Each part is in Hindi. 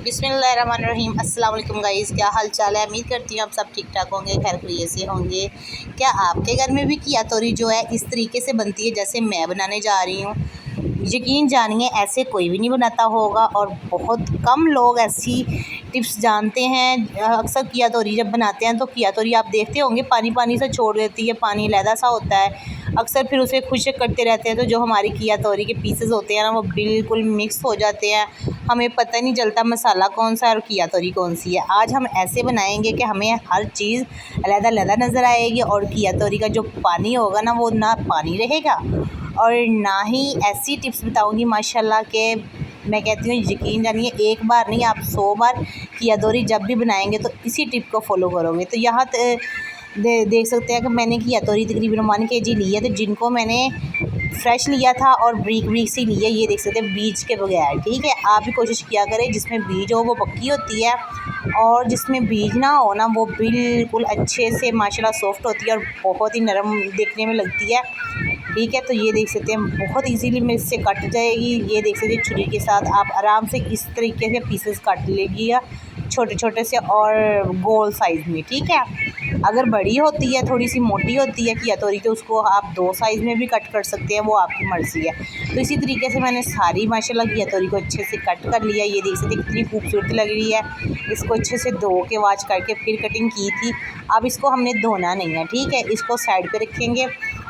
बिस्मिल्लाहिर्रहमानिर्रहीम। अस्सलाम वालेकुम गाइस, क्या हाल चाल है। उम्मीद करती हूँ आप सब ठीक ठाक होंगे, खैर खैरियत से होंगे। क्या आपके घर में भी किया तोरी जो है इस तरीके से बनती है जैसे मैं बनाने जा रही हूँ? यकीन जानिए ऐसे कोई भी नहीं बनाता होगा और बहुत कम लोग ऐसी टिप्स जानते हैं। अक्सर किया तोरी जब बनाते हैं तो किया तोरी आप देखते होंगे पानी पानी से छोड़ देती है, पानी लहदा सा होता है। अक्सर फिर उसे खुश्क करते रहते हैं तो जो हमारी किया तोरी के पीसेस होते हैं ना वो बिल्कुल मिक्स हो जाते हैं। हमें पता नहीं चलता मसाला कौन सा है और किया तोरी कौन सी है। आज हम ऐसे बनाएंगे कि हमें हर चीज़ अलग-अलग नज़र आएगी और किया तोरी का जो पानी होगा ना वो ना पानी रहेगा और ना ही ऐसी टिप्स बताऊंगी माशाल्लाह के मैं कहती हूँ यकीन जानिए एक बार नहीं आप 100 बार किया तोरी जब भी बनाएंगे तो इसी टिप को फॉलो करोगे। तो यहाँ देख सकते हैं कि मैंने किया तोरी तकरीबन 1 kg ली है। तो जिनको मैंने फ्रेश लिया था और ब्रीक ब्रीक सी ली है, ये देख सकते हैं बीज के बगैर। ठीक है, आप भी कोशिश किया करें जिसमें बीज हो वो पक्की होती है और जिसमें बीज ना हो ना वो बिल्कुल अच्छे से माशाल्लाह सॉफ्ट होती है और बहुत ही नरम देखने में लगती है। ठीक है, तो ये देख सकते हैं बहुत इजीली में इससे कट जाएगी। ये देख सकते हैं छुरी के साथ आप आराम से इस तरीके से पीसेस काट लीजिएगा छोटे छोटे से और गोल साइज़ में। ठीक है, अगर बड़ी होती है थोड़ी सी मोटी होती है किया तोरी तो उसको आप 2 साइज़ में भी कट कर सकते हैं, वो आपकी मर्ज़ी है। तो इसी तरीके से मैंने सारी माशाल्लाह किया तोरी को अच्छे से कट कर लिया। ये देख सकते हैं कितनी खूबसूरत लग रही है। इसको अच्छे से धो के वॉश करके फिर कटिंग की थी। अब इसको हमने धोना नहीं है। ठीक है, इसको साइड पे रखेंगे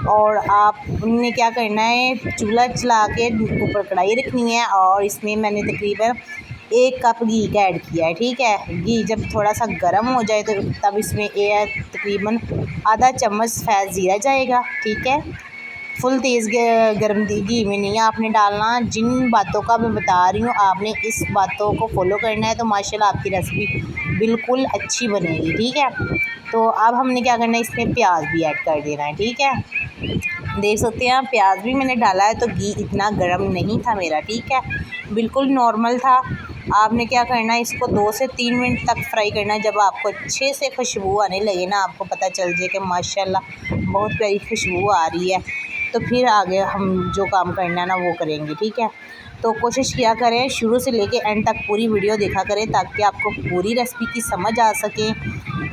और आपने क्या करना है चूल्हा चला के ऊपर कढ़ाई रखनी है और इसमें मैंने तकरीबन 1 कप घी का ऐड किया है। ठीक है, घी जब थोड़ा सा गर्म हो जाए तो तब इसमें तकरीबन आधा चम्मच सफ़ेद ज़ीरा जाएगा। ठीक है, फुल तेज़ गर्म घी में नहीं आपने डालना। जिन बातों का मैं बता रही हूँ आपने इस बातों को फॉलो करना है तो माशाल्लाह आपकी रेसिपी बिल्कुल अच्छी बनेगी। ठीक है, तो अब हमने क्या करना है इसमें प्याज भी ऐड कर देना है। ठीक है, देख सकते हैं प्याज भी मैंने डाला है तो घी इतना गर्म नहीं था मेरा। ठीक है, बिल्कुल नॉर्मल था। आपने क्या करना है इसको 2 से 3 मिनट तक फ्राई करना है। जब आपको अच्छे से खुशबू आने लगे ना आपको पता चल जाए कि माशाल्लाह बहुत प्यारी खुशबू आ रही है तो फिर आगे हम जो काम करना है ना वो करेंगे। ठीक है, तो कोशिश किया करें शुरू से लेके एंड तक पूरी वीडियो देखा करें ताकि आपको पूरी रेसिपी की समझ आ सके।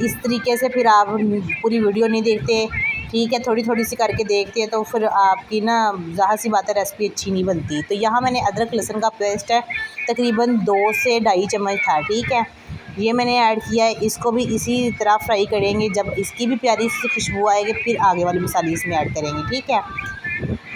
इस तरीके से फिर आप पूरी वीडियो नहीं देखते, ठीक है, थोड़ी थोड़ी सी करके देखते हैं तो फिर आपकी ना ज़ाहिर सी बात है रेसिपी अच्छी नहीं बनती। तो यहाँ मैंने अदरक लहसुन का पेस्ट है तकरीबन 2 से 2.5 चम्मच था। ठीक है, ये मैंने ऐड किया है। इसको भी इसी तरह फ्राई करेंगे। जब इसकी भी प्यारी सी खुशबू आएगी फिर आगे वाले मसाले इसमें ऐड करेंगे। ठीक है,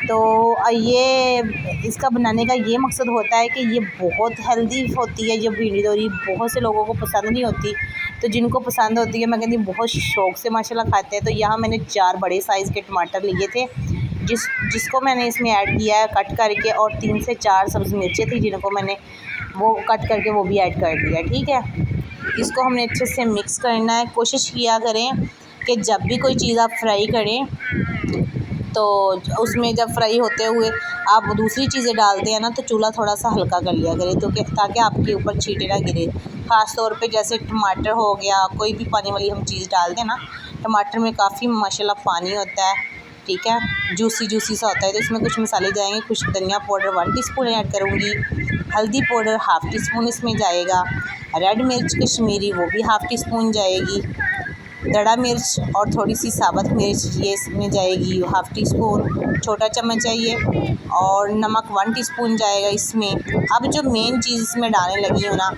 तो ये इसका बनाने का ये मकसद होता है कि ये बहुत हेल्दी होती है। ये भिंडी तोरी बहुत से लोगों को पसंद नहीं होती तो जिनको पसंद होती है मैं कहती हूँ बहुत शौक़ से माशाल्लाह खाते हैं। तो यहाँ मैंने 4 बड़े साइज़ के टमाटर लिए थे जिसको मैंने इसमें ऐड किया है कट करके और 3 से 4 सब्ज़ मिर्चें थी जिनको मैंने वो कट करके वो भी ऐड कर दिया। ठीक है, इसको हमने अच्छे से मिक्स करना है। कोशिश किया करें कि जब भी कोई चीज़ आप फ्राई करें तो उसमें जब फ्राई होते हुए आप दूसरी चीज़ें डालते हैं ना तो चूल्हा थोड़ा सा हल्का कर लिया करें तो ताकि आपके ऊपर छींटे ना गिरे। ख़ास तौर पे जैसे टमाटर हो गया, कोई भी पानी वाली हम चीज़ डालते हैं ना, टमाटर में काफ़ी माशाल्लाह पानी होता है। ठीक है, जूसी सा होता है। तो इसमें कुछ मसाले जाएंगे, कुछ धनिया पाउडर 1 टीस्पून ऐड करूँगी, हल्दी पाउडर 1/2 टीस्पून इसमें जाएगा, रेड मिर्च कश्मीरी वो भी 1/2 टीस्पून जाएगी, दड़ा मिर्च और थोड़ी सी साबुत मिर्च ये इसमें जाएगी 1/2 टीस्पून, छोटा चम्मच है ये, और नमक 1 टीस्पून जाएगा इसमें। अब जो मेन चीज़ इसमें डालने लगी हूँ ना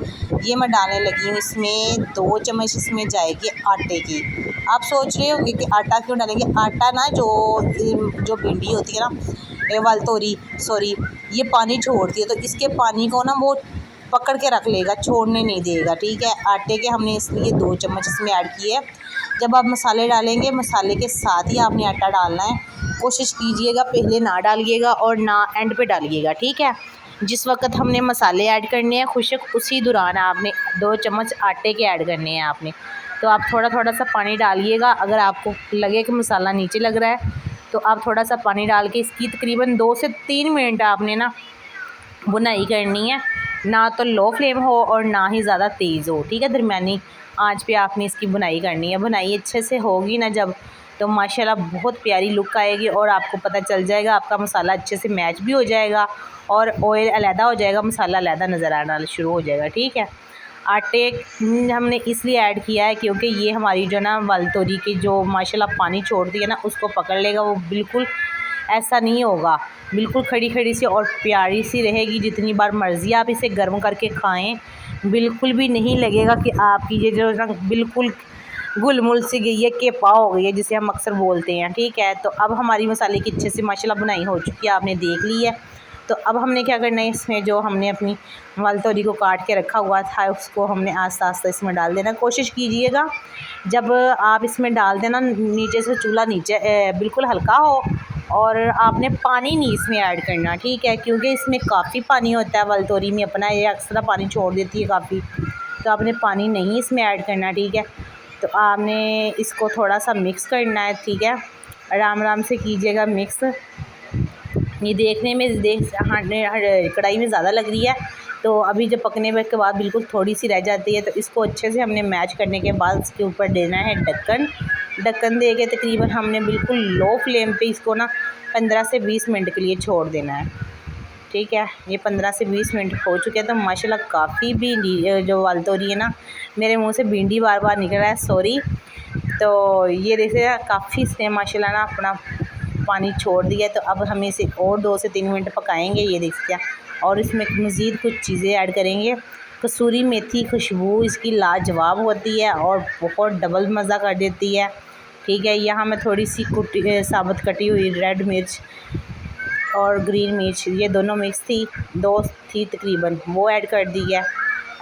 ये मैं डालने लगी हूँ इसमें 2 चम्मच इसमें जाएगी आटे की। आप सोच रहे होंगे कि आटा क्यों डालेंगे? आटा ना जो भिंडी होती है ना वाल तोरी सॉरी ये पानी छोड़ती है तो इसके पानी को ना वो पकड़ के रख लेगा, छोड़ने नहीं देगा। ठीक है, आटे के हमने इसलिए 2 चम्मच इसमें ऐड किए। जब आप मसाले डालेंगे मसाले के साथ ही आपने आटा डालना है। कोशिश कीजिएगा पहले ना डालिएगा और ना एंड पे डालिएगा। ठीक है, जिस वक्त हमने मसाले ऐड करने हैं खुशक उसी दौरान आपने 2 चम्मच आटे के ऐड करने हैं आपने। तो आप थोड़ा थोड़ा सा पानी डालिएगा। अगर आपको लगे कि मसाला नीचे लग रहा है तो आप थोड़ा सा पानी डाल के इसकी तकरीबन 2 से 3 मिनट आपने ना बुनाई करनी है। ना तो लो फ्लेम हो और ना ही ज़्यादा तेज़ हो। ठीक है, दरमियानी आंच पे आपने इसकी बुनाई करनी है। बुनाई अच्छे से होगी ना जब तो माशाल्लाह बहुत प्यारी लुक आएगी और आपको पता चल जाएगा आपका मसाला अच्छे से मैच भी हो जाएगा और ऑयल अलहदा हो जाएगा, मसाला अलहदा नज़र आना शुरू हो जाएगा। ठीक है, आटे हमने इसलिए ऐड किया है क्योंकि ये हमारी जो ना वाल तोरी की जो माशाल्लाह पानी छोड़ती है ना उसको पकड़ लेगा। वो बिल्कुल ऐसा नहीं होगा, बिल्कुल खड़ी खड़ी सी और प्यारी सी रहेगी। जितनी बार मर्ज़ी आप इसे गर्म करके खाएं, बिल्कुल भी नहीं लगेगा कि आपकी ये जो ना बिल्कुल गुलमुल सी गई है, के पाव हो गई है जिसे हम अक्सर बोलते हैं। ठीक है, तो अब हमारी मसाले की अच्छे से माशाल्लाह बुनाई हो चुकी है, आपने देख ली है। तो अब हमने क्या करना है, इसमें जो हमने अपनी वाल तोरी को काट के रखा हुआ था उसको हमने आस्ता आस्ता इसमें डाल देना। कोशिश कीजिएगा जब आप इसमें डाल देना नीचे से चूल्हा नीचे बिल्कुल हल्का हो, और आपने पानी नहीं इसमें ऐड करना। ठीक है, क्योंकि इसमें काफ़ी पानी होता है वाल तोरी में, अपना ये अक्सर पानी छोड़ देती है काफ़ी, तो आपने पानी नहीं इसमें ऐड करना। ठीक है, तो आपने इसको थोड़ा सा मिक्स करना है। ठीक है, आराम आराम से कीजिएगा मिक्स। ये देखने में कढ़ाई में ज़्यादा लग रही है, तो अभी जब पकने के बाद बिल्कुल थोड़ी सी रह जाती है, तो इसको अच्छे से हमने मैच करने के बाद इसके ऊपर देना है ढक्कन। ढक्कन दे के तकरीबन हमने बिल्कुल लो फ्लेम पे इसको ना 15 से 20 मिनट के लिए छोड़ देना है। ठीक है, ये 15 से 20 मिनट हो चुके हैं। तो माशाल्लाह काफ़ी भिंडी जो वाल तोरी है ना, मेरे मुंह से भिंडी बार बार निकल रहा है, सॉरी। तो ये देखिए काफ़ी इसने माशाल्लाह ना अपना पानी छोड़ दिया है। तो अब हम इसे और 2 से 3 मिनट पकाएंगे, ये देखिए। और इसमें मज़ीद कुछ चीज़ें ऐड करेंगे। कसूरी मेथी, खुशबू इसकी लाजवाब होती है और बहुत डबल मज़ा कर देती है। ठीक है, यहाँ मैं थोड़ी सी साबुत कटी हुई रेड मिर्च और ग्रीन मिर्च, ये दोनों मिक्स थी, 2 थी तकरीबन, वो ऐड कर दी है।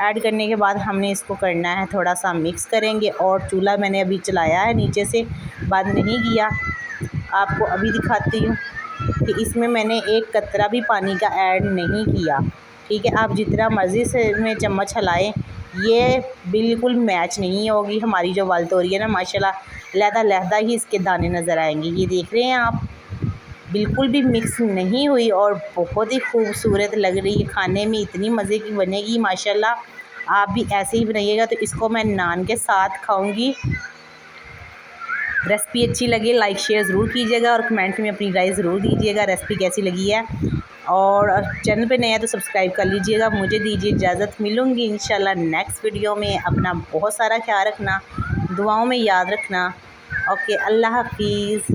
ऐड करने के बाद हमने इसको करना है थोड़ा सा मिक्स करेंगे। और चूल्हा मैंने अभी चलाया है, नीचे से बंद नहीं किया। आपको अभी दिखाती हूँ कि इसमें मैंने एक कतरा भी पानी का ऐड नहीं किया। ठीक है, आप जितना मर्ज़ी से में चम्मच हिलाएं, ये बिल्कुल मैच नहीं होगी। हमारी जो वाल तोरी है ना माशाल्लाह लहदा ही इसके दाने नज़र आएंगे। ये देख रहे हैं आप, बिल्कुल भी मिक्स नहीं हुई और बहुत ही खूबसूरत लग रही है। खाने में इतनी मज़े की बनेगी माशाल्लाह। आप भी ऐसे ही बनाइएगा। तो इसको मैं नान के साथ खाऊंगी। रेसिपी अच्छी लगे लाइक शेयर ज़रूर कीजिएगा और कमेंट में अपनी राय ज़रूर दीजिएगा रेसिपी कैसी लगी है। और चैनल पे नया है तो सब्सक्राइब कर लीजिएगा। मुझे दीजिए इजाज़त, मिलूँगी इंशाल्लाह नेक्स्ट वीडियो में। अपना बहुत सारा ख्याल रखना, दुआओं में याद रखना। ओके, अल्लाह हाफिज़।